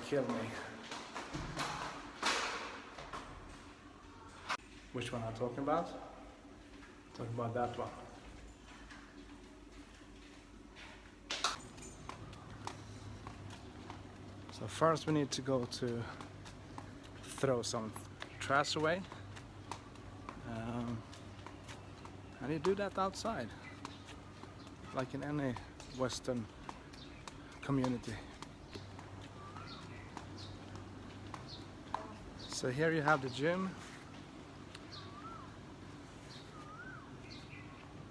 kill me. Which one I'm talking about? Talking about that one. So first we need to go to throw some trash away. And you do that outside, like in any Western community. So here you have the gym.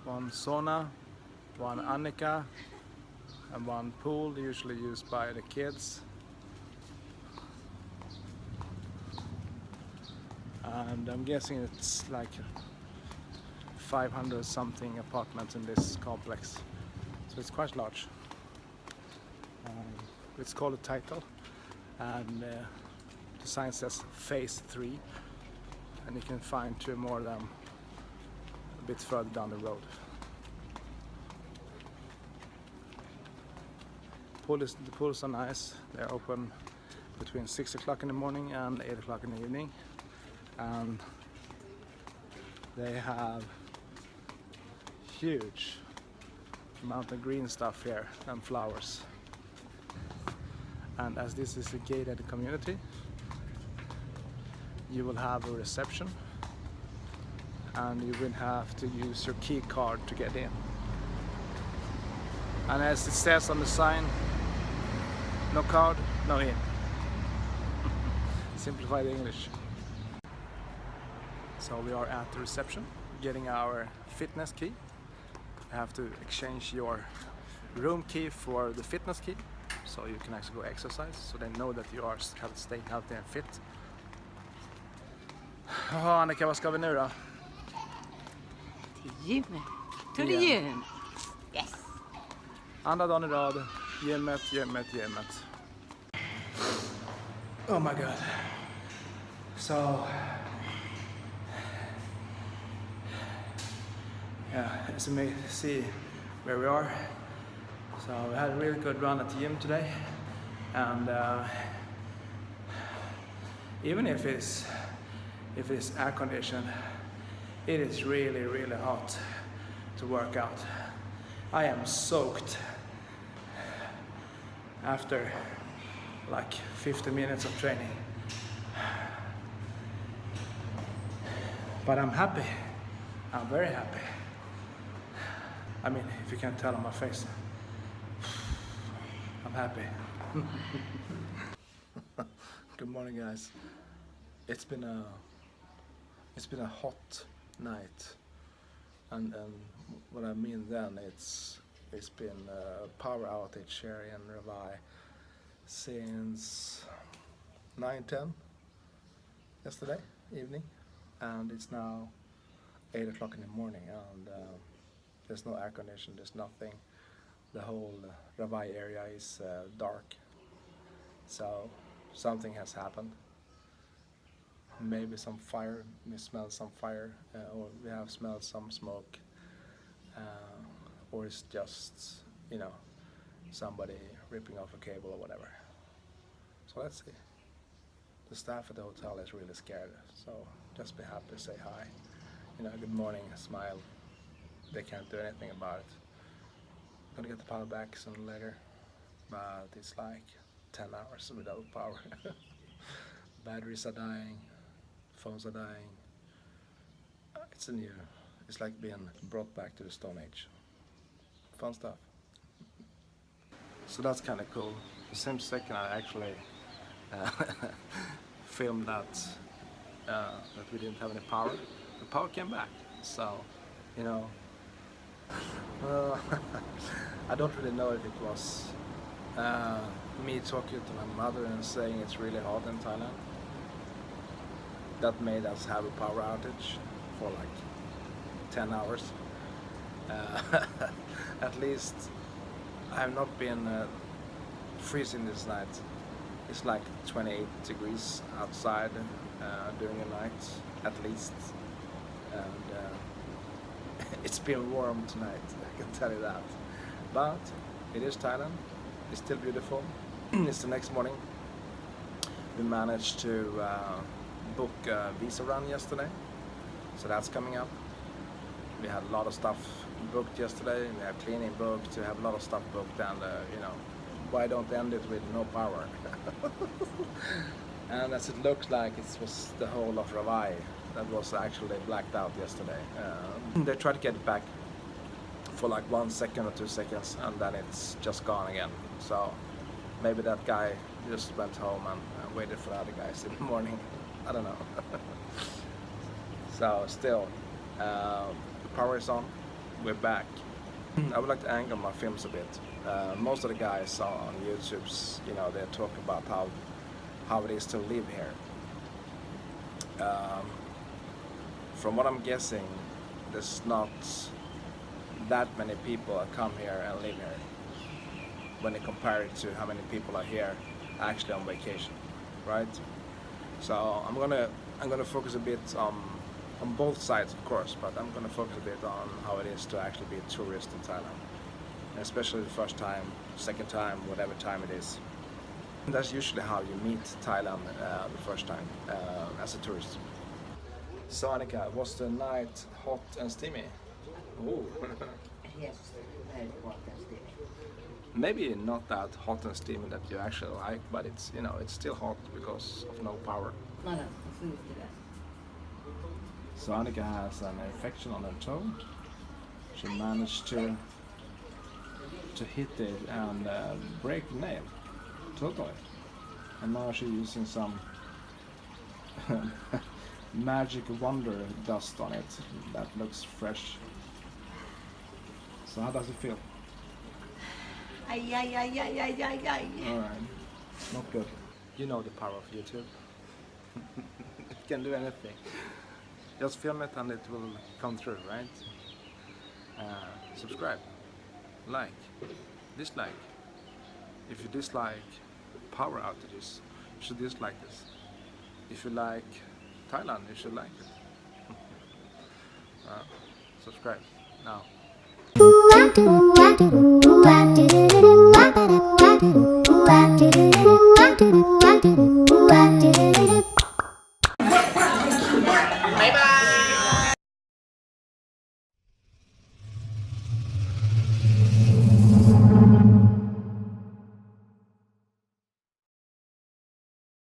One sauna, one Annika, and one pool usually used by the kids. And I'm guessing it's like 500 something apartments in this complex, so it's quite large. It's called a title, and the sign says phase 3, and you can find 2 more of them a bit further down the road. The pools are nice. They're open between 6 o'clock in the morning and 8 o'clock in the evening, and they have huge amount of green stuff here and flowers. And as this is a gated community, you will have a reception, and you will have to use your key card to get in. And as it says on the sign, no card, no in. Simplify the English. So we are at the reception getting our fitness key. You have to exchange your room key for the fitness key, so you can actually go exercise, so they know that you are staying healthy and fit. Jaha, Annika, vad ska vi nu då? Till gymmet. To the gym. Yes. Andra dagen i rad. Gymmet. Oh my god. So yeah, as you may see where we are. So we had a really good run at the gym today, and even if it's air conditioned, it is really hot to work out. I am soaked after like 50 minutes of training, but I'm happy. I'm very happy. I mean, if you can't tell on my face, I'm happy. Good morning, guys. It's been a hot night, and what I mean then, it's been a power outage here in Rawai since 9:10 yesterday evening, and it's now 8 o'clock in the morning, and there's no air condition, there's nothing. The whole Rawai area is dark, so something has happened. Maybe some fire, we smell some fire, or we have smelled some smoke, or it's just, you know, somebody ripping off a cable or whatever. So let's see. The staff at the hotel is really scared, so just be happy, say hi, you know, good morning, smile. They can't do anything about it. I'm gonna get the power back sooner or later, but it's like 10 hours without power. Batteries are dying, phones are dying. It's like being brought back to the Stone Age. Fun stuff. So that's kind of cool. The same second I actually filmed that we didn't have any power, the power came back. So, you know, I don't really know if it was me talking to my mother and saying it's really hot in Thailand that made us have a power outage for like 10 hours. At least I have not been freezing this night. It's like 28 degrees outside during the night, at least, and it's been warm tonight, I can tell you that. But it is Thailand, it's still beautiful. It's the next morning, We managed to book a visa run yesterday, so that's coming up. We had a lot of stuff booked yesterday. We have cleaning booked. We have a lot of stuff booked, and you know, why don't end it with no power? And as it looked like, it was the whole of Rawai that was actually blacked out yesterday. They tried to get it back for like 1 second or 2 seconds, and then it's just gone again. So maybe that guy just went home and waited for the other guys in the morning. I don't know. So still, the power is on. We're back. I would like to angle my films a bit. Most of the guys on YouTube's, you know, they talk about how it is to live here. From what I'm guessing, there's not that many people that come here and live here when you compare it to how many people are here actually on vacation, right? So I'm gonna focus a bit on both sides, of course, but I'm gonna focus a bit on how it is to actually be a tourist in Thailand, and especially the first time, second time, whatever time it is. And that's usually how you meet Thailand the first time as a tourist. So Annika, was the night hot and steamy? Oh. Yes, very hot and steamy. Maybe not that hot and steamy that you actually like, but it's, you know, it's still hot because of no power. No, food to that. So Annika has an infection on her toe. She managed to hit it and break the nail, totally. And now she's using some magic wonder dust on it that looks fresh. So how does it feel? Ay, ay, ay, ay, ay, ay, ay. Alright, not good. You know the power of YouTube. It can do anything. Just film it and it will come through, right? Subscribe, like, dislike. If you dislike power outages, you should dislike this. If you like Thailand, you should like it. Subscribe now.